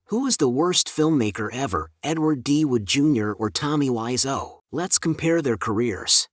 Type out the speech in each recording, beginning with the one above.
Who is the worst filmmaker ever, Edward D. Wood Jr. or Tommy Wiseau? Let's compare their careers.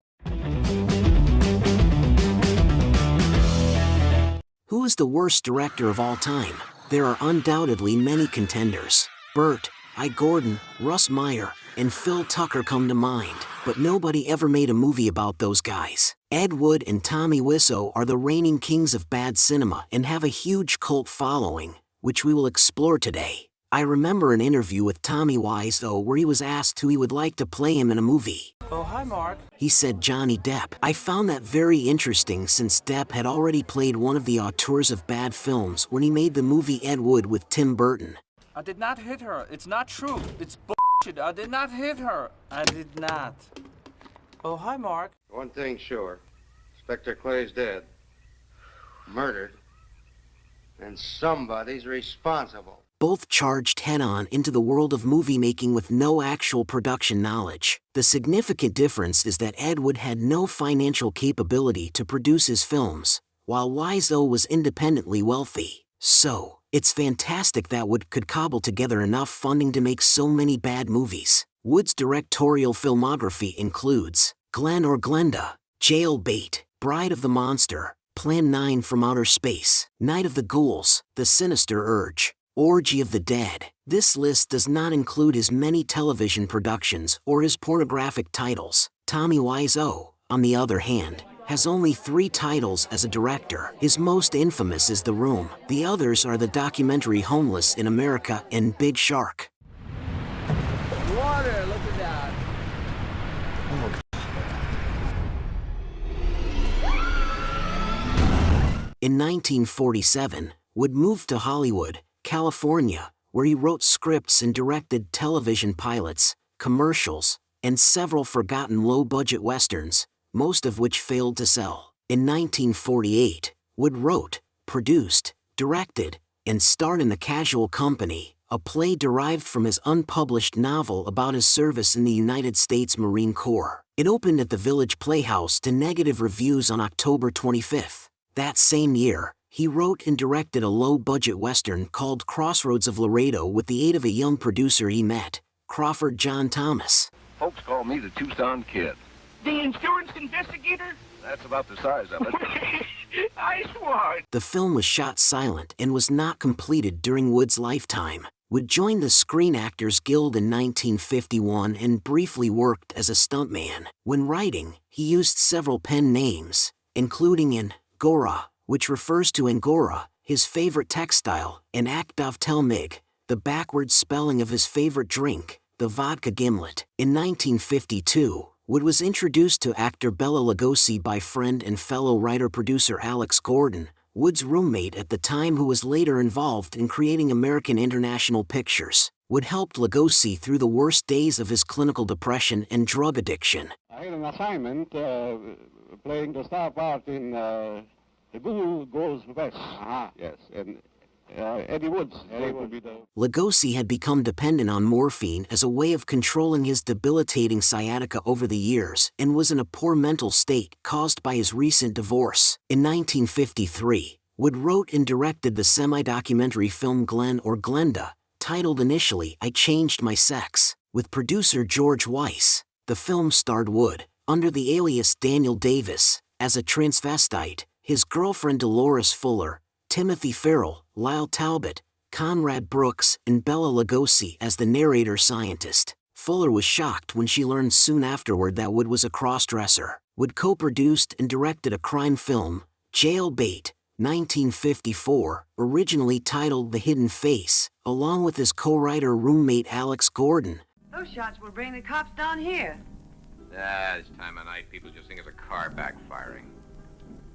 Who is the worst director of all time? There are undoubtedly many contenders. Burt I. Gordon, Russ Meyer, and Phil Tucker come to mind, but nobody ever made a movie about those guys. Ed Wood and Tommy Wiseau are the reigning kings of bad cinema and have a huge cult following, which we will explore today. I remember an interview with Tommy Wiseau where he was asked who he would like to play him in a movie. Oh, hi, Mark. He said Johnny Depp. I found that very interesting since Depp had already played one of the auteurs of bad films when he made the movie Ed Wood with Tim Burton. I did not hit her. It's not true. It's bullshit. I did not hit her. I did not. Oh, hi, Mark. One thing sure. Inspector Clay's dead. Murdered. And somebody's responsible. Both charged head-on into the world of movie-making with no actual production knowledge. The significant difference is that Ed Wood had no financial capability to produce his films, while Wiseau was independently wealthy. So, it's fantastic that Wood could cobble together enough funding to make so many bad movies. Wood's directorial filmography includes Glenn or Glenda, Jailbait, Bride of the Monster, Plan 9 from Outer Space, Night of the Ghouls, The Sinister Urge, Orgy of the Dead. This list does not include his many television productions or his pornographic titles. Tommy Wiseau, on the other hand, has only 3 titles as a director. His most infamous is The Room. The others are the documentary Homeless in America and Big Shark. Water, look at that. In 1947, Wood moved to Hollywood, California, where he wrote scripts and directed television pilots, commercials, and several forgotten low-budget westerns, most of which failed to sell. In 1948, Wood wrote, produced, directed, and starred in The Casual Company, a play derived from his unpublished novel about his service in the United States Marine Corps. It opened at the Village Playhouse to negative reviews on October 25. That same year, he wrote and directed a low-budget western called Crossroads of Laredo with the aid of a young producer he met, Crawford John Thomas. Folks call me the Tucson Kid. The insurance investigator? That's about the size of it. Nice one. The film was shot silent and was not completed during Wood's lifetime. Wood joined the Screen Actors Guild in 1951 and briefly worked as a stuntman. When writing, he used several pen names, including Angora, which refers to Angora, his favorite textile, and Akdov Telmig, the backwards spelling of his favorite drink, the vodka gimlet. In 1952, Wood was introduced to actor Bela Lugosi by friend and fellow writer-producer Alex Gordon, Wood's roommate at the time who was later involved in creating American International Pictures. Wood helped Lugosi through the worst days of his clinical depression and drug addiction. I had an assignment playing the star part in The Ghoul Goes West. Yes, and Eddie Woods. Lugosi had become dependent on morphine as a way of controlling his debilitating sciatica over the years and was in a poor mental state caused by his recent divorce. In 1953, Wood wrote and directed the semi-documentary film Glenn or Glenda, titled initially I Changed My Sex, with producer George Weiss. The film starred Wood, under the alias Daniel Davis, as a transvestite, his girlfriend Dolores Fuller, Timothy Farrell, Lyle Talbot, Conrad Brooks, and Bela Lugosi as the narrator scientist. Fuller was shocked when she learned soon afterward that Wood was a cross-dresser. Wood co-produced and directed a crime film, Jailbait, 1954, originally titled The Hidden Face, along with his co-writer roommate Alex Gordon. Those shots will bring the cops down here. This time of night, people just think it's a car backfiring.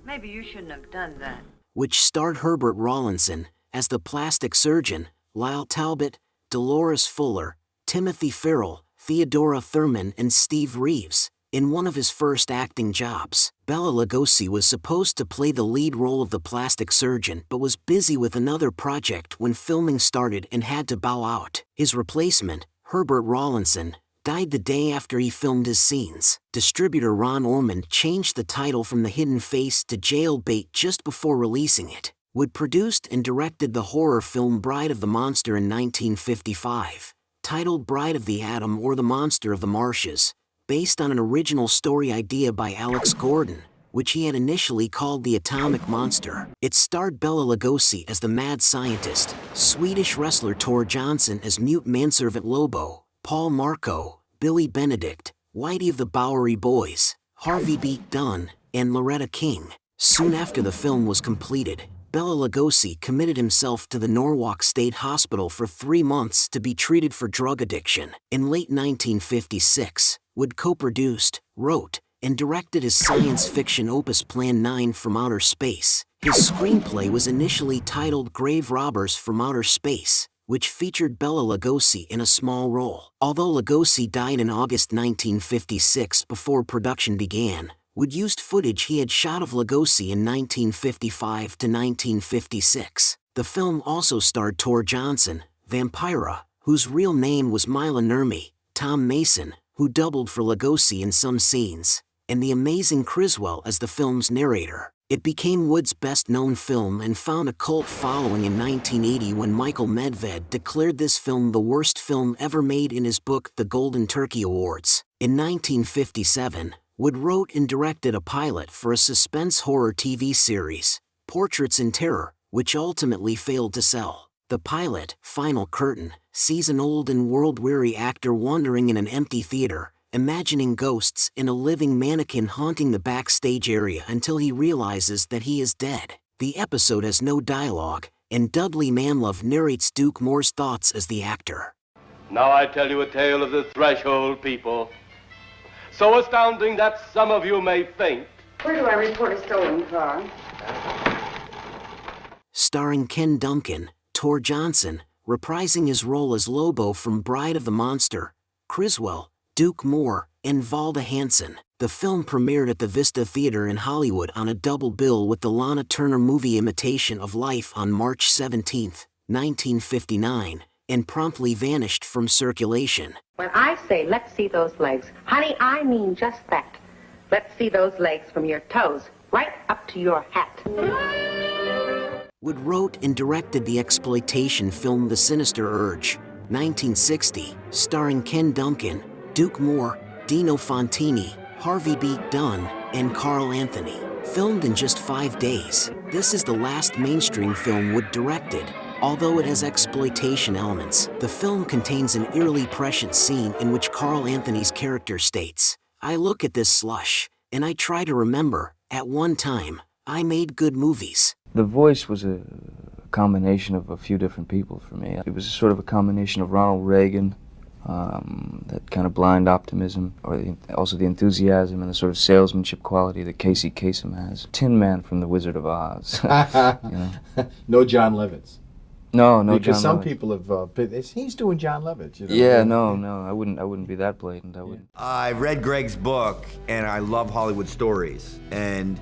Maybe you shouldn't have done that. Which starred Herbert Rawlinson as the plastic surgeon, Lyle Talbot, Dolores Fuller, Timothy Farrell, Theodora Thurman, and Steve Reeves. In one of his first acting jobs, Bela Lugosi was supposed to play the lead role of the plastic surgeon but was busy with another project when filming started and had to bow out. His replacement, Herbert Rawlinson, died the day after he filmed his scenes. Distributor Ron Ormond changed the title from The Hidden Face to Jailbait just before releasing it. Wood produced and directed the horror film Bride of the Monster in 1955, titled Bride of the Atom or The Monster of the Marshes, based on an original story idea by Alex Gordon, which he had initially called The Atomic Monster. It starred Bela Lugosi as the mad scientist, Swedish wrestler Tor Johnson as mute manservant Lobo, Paul Marco, Billy Benedict, Whitey of the Bowery Boys, Harvey B. Dunn, and Loretta King. Soon after the film was completed, Bela Lugosi committed himself to the Norwalk State Hospital for 3 months to be treated for drug addiction. In late 1956, Wood co-produced, wrote, and directed his science fiction opus Plan 9 from Outer Space. His screenplay was initially titled Grave Robbers from Outer Space, which featured Bela Lugosi in a small role. Although Lugosi died in August 1956 before production began, Wood used footage he had shot of Lugosi in 1955 to 1956. The film also starred Tor Johnson, Vampira, whose real name was Mila Nurmi, Tom Mason, who doubled for Lugosi in some scenes, and the amazing Criswell as the film's narrator. It became Wood's best-known film and found a cult following in 1980 when Michael Medved declared this film the worst film ever made in his book The Golden Turkey Awards. In 1957, Wood wrote and directed a pilot for a suspense horror TV series, Portraits in Terror, which ultimately failed to sell. The pilot, Final Curtain, sees an old and world-weary actor wandering in an empty theater, imagining ghosts and a living mannequin haunting the backstage area until he realizes that he is dead. The episode has no dialogue, and Dudley Manlove narrates Duke Moore's thoughts as the actor. Now I tell you a tale of the threshold people, so astounding that some of you may faint. Where do I report a stolen car? Starring Ken Duncan, Tor Johnson, reprising his role as Lobo from Bride of the Monster, Criswell, Duke Moore, and Valda Hansen. The film premiered at the Vista Theater in Hollywood on a double bill with the Lana Turner movie Imitation of Life on March 17, 1959, and promptly vanished from circulation. When I say, let's see those legs, honey, I mean just that. Let's see those legs from your toes right up to your hat. Wood wrote and directed the exploitation film The Sinister Urge, 1960, starring Ken Duncan, Duke Moore, Dino Fontini, Harvey B. Dunn, and Carl Anthony. Filmed in just 5 days, this is the last mainstream film Wood directed. Although it has exploitation elements, the film contains an eerily prescient scene in which Carl Anthony's character states, "I look at this slush, and I try to remember, at one time, I made good movies." The voice was a combination of a few different people for me. It was sort of a combination of Ronald Reagan, that kind of blind optimism, or also the enthusiasm and the sort of salesmanship quality that Casey Kasem has. Tin Man from The Wizard of Oz. You know? No John Lovitz. No, because John some Lovitz. people have. He's doing John Lovitz. You know? Yeah, no, I wouldn't be that blatant. I wouldn't. I've read Greg's book, and I love Hollywood stories, and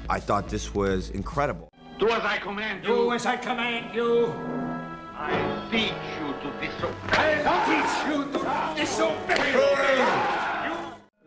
I thought this was incredible. Do as I command you. Do as I command you. I teach you to disobey. I teach you to disobey.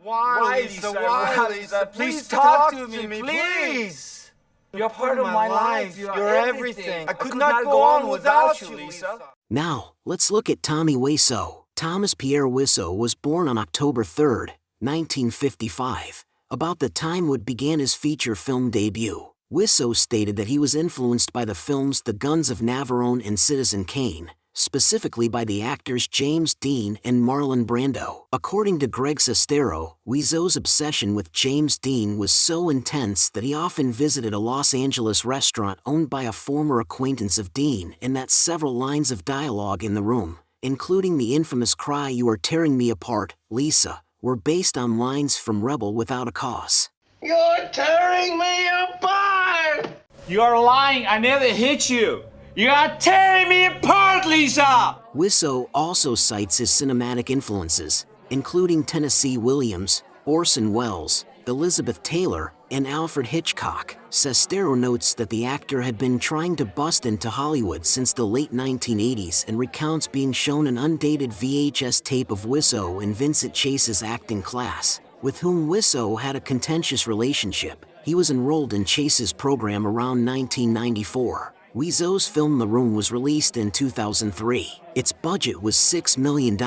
Why, Lisa, please talk to me, please. You're part of my life. You're everything. I could not go on without you, Lisa. Now, let's look at Tommy Wiseau. Thomas Pierre Wiseau was born on October 3, 1955, about the time Wood began his feature film debut. Wiseau stated that he was influenced by the films The Guns of Navarone and Citizen Kane, specifically by the actors James Dean and Marlon Brando. According to Greg Sestero, Wiseau's obsession with James Dean was so intense that he often visited a Los Angeles restaurant owned by a former acquaintance of Dean, and that several lines of dialogue in the room, including the infamous cry "You are tearing me apart, Lisa," were based on lines from Rebel Without a Cause. You're tearing me apart. You're lying. I never hit you. You are tearing me apart, Lisa! Wiseau also cites his cinematic influences, including Tennessee Williams, Orson Welles, Elizabeth Taylor, and Alfred Hitchcock. Sestero notes that the actor had been trying to bust into Hollywood since the late 1980s and recounts being shown an undated VHS tape of Wiseau in Vincent Chase's acting class, with whom Wiseau had a contentious relationship. He was enrolled in Chase's program around 1994. Wiseau's film The Room was released in 2003. Its budget was $6 million,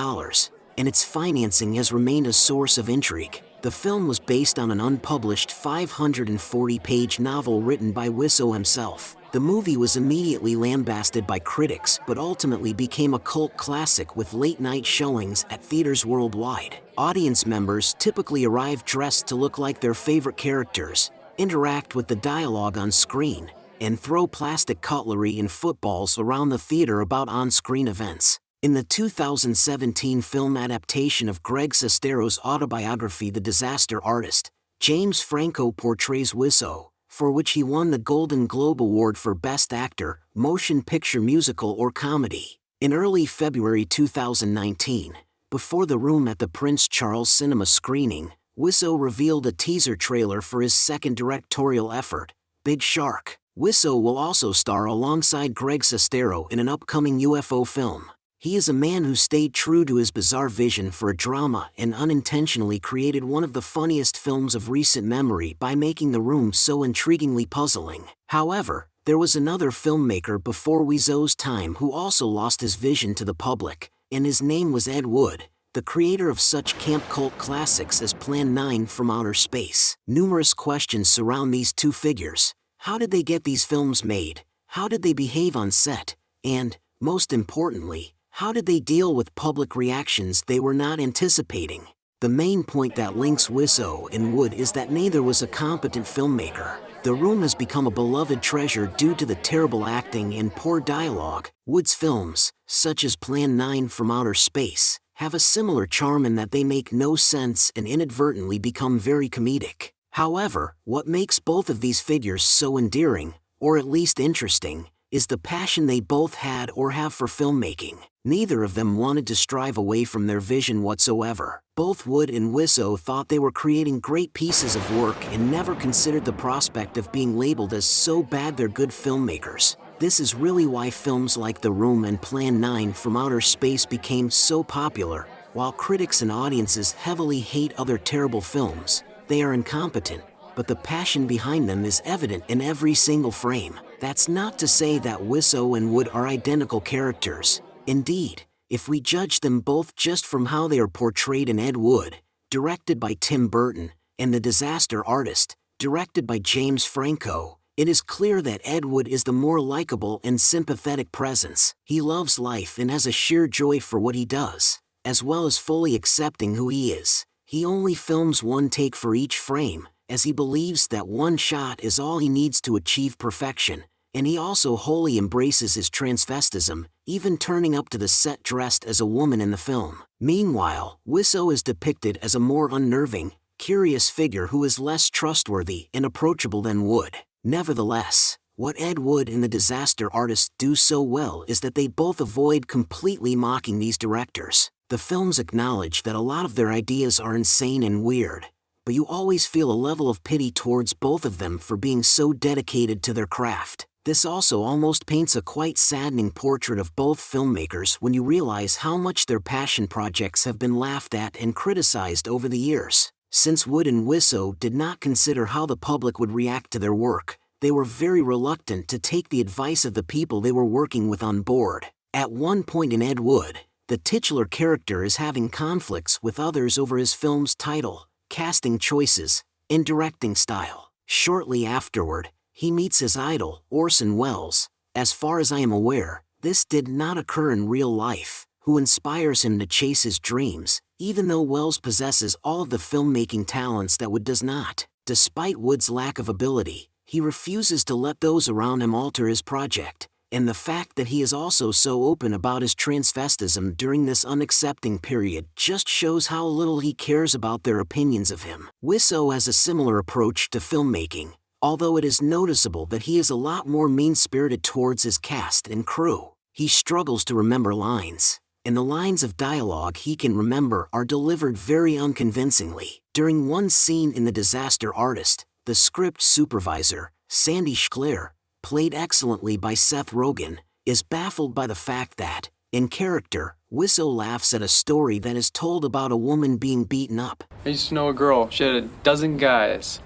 and its financing has remained a source of intrigue. The film was based on an unpublished 540-page novel written by Wiseau himself. The movie was immediately lambasted by critics, but ultimately became a cult classic with late-night showings at theaters worldwide. Audience members typically arrive dressed to look like their favorite characters, interact with the dialogue on screen, and throw plastic cutlery and footballs around the theater about on-screen events. In the 2017 film adaptation of Greg Sestero's autobiography The Disaster Artist, James Franco portrays Wiseau, for which he won the Golden Globe Award for Best Actor, Motion Picture Musical or Comedy. In early February 2019, before The Room at the Prince Charles Cinema screening, Wiseau revealed a teaser trailer for his second directorial effort, Big Shark. Wiseau will also star alongside Greg Sestero in an upcoming UFO film. He is a man who stayed true to his bizarre vision for a drama and unintentionally created one of the funniest films of recent memory by making The Room so intriguingly puzzling. However, there was another filmmaker before Wiseau's time who also lost his vision to the public, and his name was Ed Wood, the creator of such camp cult classics as Plan 9 from Outer Space. Numerous questions surround these two figures. How did they get these films made? How did they behave on set? And, most importantly, how did they deal with public reactions they were not anticipating? The main point that links Wiseau and Wood is that neither was a competent filmmaker. The Room has become a beloved treasure due to the terrible acting and poor dialogue. Wood's films, such as Plan 9 from Outer Space, have a similar charm in that they make no sense and inadvertently become very comedic. However, what makes both of these figures so endearing, or at least interesting, is the passion they both had or have for filmmaking. Neither of them wanted to strive away from their vision whatsoever. Both Wood and Wiseau thought they were creating great pieces of work and never considered the prospect of being labeled as so bad they're good filmmakers. This is really why films like The Room and Plan 9 from Outer Space became so popular. While critics and audiences heavily hate other terrible films, they are incompetent, but the passion behind them is evident in every single frame. That's not to say that Wiseau and Wood are identical characters. Indeed, if we judge them both just from how they are portrayed in Ed Wood, directed by Tim Burton, and The Disaster Artist, directed by James Franco, it is clear that Ed Wood is the more likable and sympathetic presence. He loves life and has a sheer joy for what he does, as well as fully accepting who he is. He only films one take for each frame, as he believes that one shot is all he needs to achieve perfection, and he also wholly embraces his transvestism, even turning up to the set dressed as a woman in the film. Meanwhile, Wiseau is depicted as a more unnerving, curious figure who is less trustworthy and approachable than Wood. Nevertheless, what Ed Wood and The Disaster Artist do so well is that they both avoid completely mocking these directors. The films acknowledge that a lot of their ideas are insane and weird, but you always feel a level of pity towards both of them for being so dedicated to their craft. This also almost paints a quite saddening portrait of both filmmakers when you realize how much their passion projects have been laughed at and criticized over the years. Since Wood and Wiseau did not consider how the public would react to their work, they were very reluctant to take the advice of the people they were working with on board. At one point in Ed Wood, the titular character is having conflicts with others over his film's title, casting choices, and directing style. Shortly afterward, he meets his idol, Orson Welles. As far as I am aware, this did not occur in real life, who inspires him to chase his dreams, even though Welles possesses all of the filmmaking talents that Wood does not. Despite Wood's lack of ability, he refuses to let those around him alter his project, and the fact that he is also so open about his transvestism during this unaccepting period just shows how little he cares about their opinions of him. Wiseau has a similar approach to filmmaking, although it is noticeable that he is a lot more mean-spirited towards his cast and crew. He struggles to remember lines, and the lines of dialogue he can remember are delivered very unconvincingly. During one scene in The Disaster Artist, the script supervisor, Sandy Schler, played excellently by Seth Rogen, is baffled by the fact that, in character, Wiseau laughs at a story that is told about a woman being beaten up. I used to know a girl. She had a dozen guys.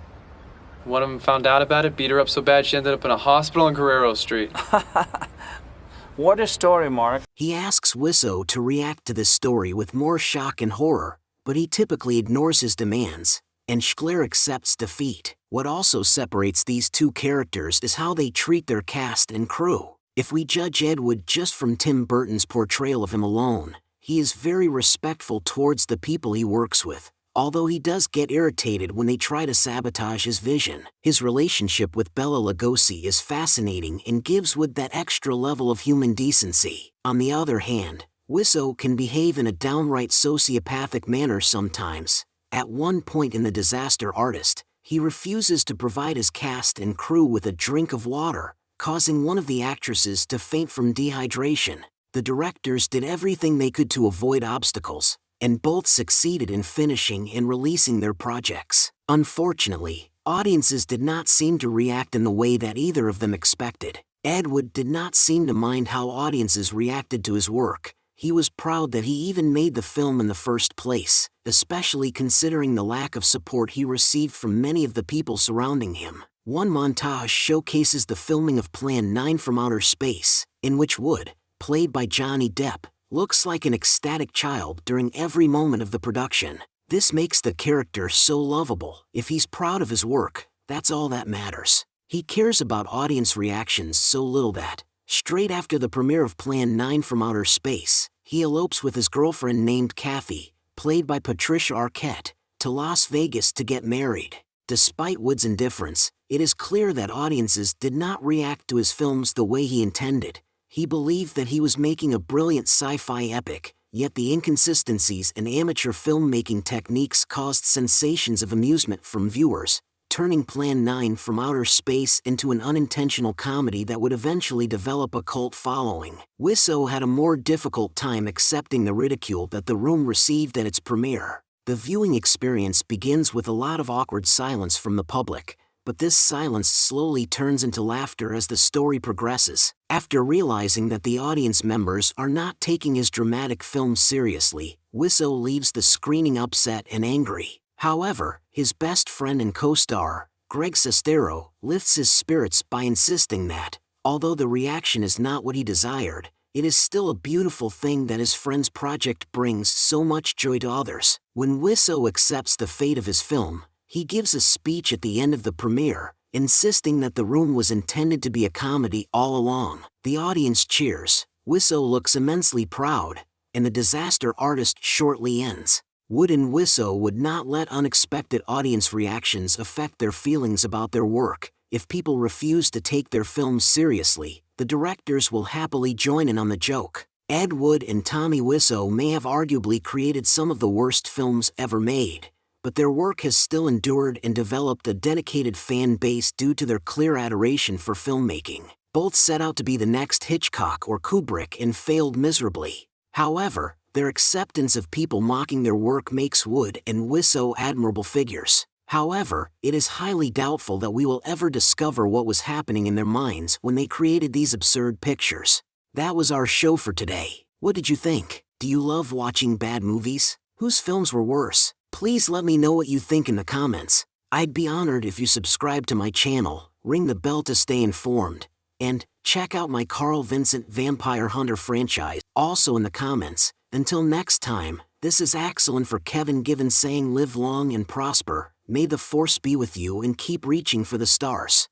One of them found out about it, beat her up so bad she ended up in a hospital on Guerrero Street. What a story, Mark. He asks Wiseau to react to this story with more shock and horror, but he typically ignores his demands, and Schler accepts defeat. What also separates these two characters is how they treat their cast and crew. If we judge Ed Wood just from Tim Burton's portrayal of him alone, he is very respectful towards the people he works with, although he does get irritated when they try to sabotage his vision. His relationship with Bela Lugosi is fascinating and gives Wood that extra level of human decency. On the other hand, Wiseau can behave in a downright sociopathic manner sometimes. At one point in The Disaster Artist, he refuses to provide his cast and crew with a drink of water, causing one of the actresses to faint from dehydration. The directors did everything they could to avoid obstacles, and both succeeded in finishing and releasing their projects. Unfortunately, audiences did not seem to react in the way that either of them expected. Ed Wood did not seem to mind how audiences reacted to his work. He was proud that he even made the film in the first place, especially considering the lack of support he received from many of the people surrounding him. One montage showcases the filming of Plan 9 from Outer Space, in which Wood, played by Johnny Depp, looks like an ecstatic child during every moment of the production. This makes the character so lovable. If he's proud of his work, that's all that matters. He cares about audience reactions so little that, straight after the premiere of Plan 9 from Outer Space, he elopes with his girlfriend named Kathy, played by Patricia Arquette, to Las Vegas to get married. Despite Wood's indifference, it is clear that audiences did not react to his films the way he intended. He believed that he was making a brilliant sci-fi epic, yet the inconsistencies in amateur filmmaking techniques caused sensations of amusement from viewers, turning Plan 9 from Outer Space into an unintentional comedy that would eventually develop a cult following. Wiseau had a more difficult time accepting the ridicule that The Room received at its premiere. The viewing experience begins with a lot of awkward silence from the public, but this silence slowly turns into laughter as the story progresses. After realizing that the audience members are not taking his dramatic film seriously, Wiseau leaves the screening upset and angry. However, his best friend and co-star, Greg Sestero, lifts his spirits by insisting that, although the reaction is not what he desired, it is still a beautiful thing that his friend's project brings so much joy to others. When Wiseau accepts the fate of his film, he gives a speech at the end of the premiere, insisting that The Room was intended to be a comedy all along. The audience cheers, Wiseau looks immensely proud, and The Disaster Artist shortly ends. Wood and Wiseau would not let unexpected audience reactions affect their feelings about their work. If people refuse to take their films seriously, the directors will happily join in on the joke. Ed Wood and Tommy Wiseau may have arguably created some of the worst films ever made, but their work has still endured and developed a dedicated fan base due to their clear adoration for filmmaking. Both set out to be the next Hitchcock or Kubrick and failed miserably. However, their acceptance of people mocking their work makes Wood and Wiseau admirable figures. However, it is highly doubtful that we will ever discover what was happening in their minds when they created these absurd pictures. That was our show for today. What did you think? Do you love watching bad movies? Whose films were worse? Please let me know what you think in the comments. I'd be honored if you subscribe to my channel, ring the bell to stay informed, and check out my Carl Vincent Vampire Hunter franchise, also in the comments. Until next time, this is Axel and for Kevin Given saying live long and prosper, may the force be with you and keep reaching for the stars.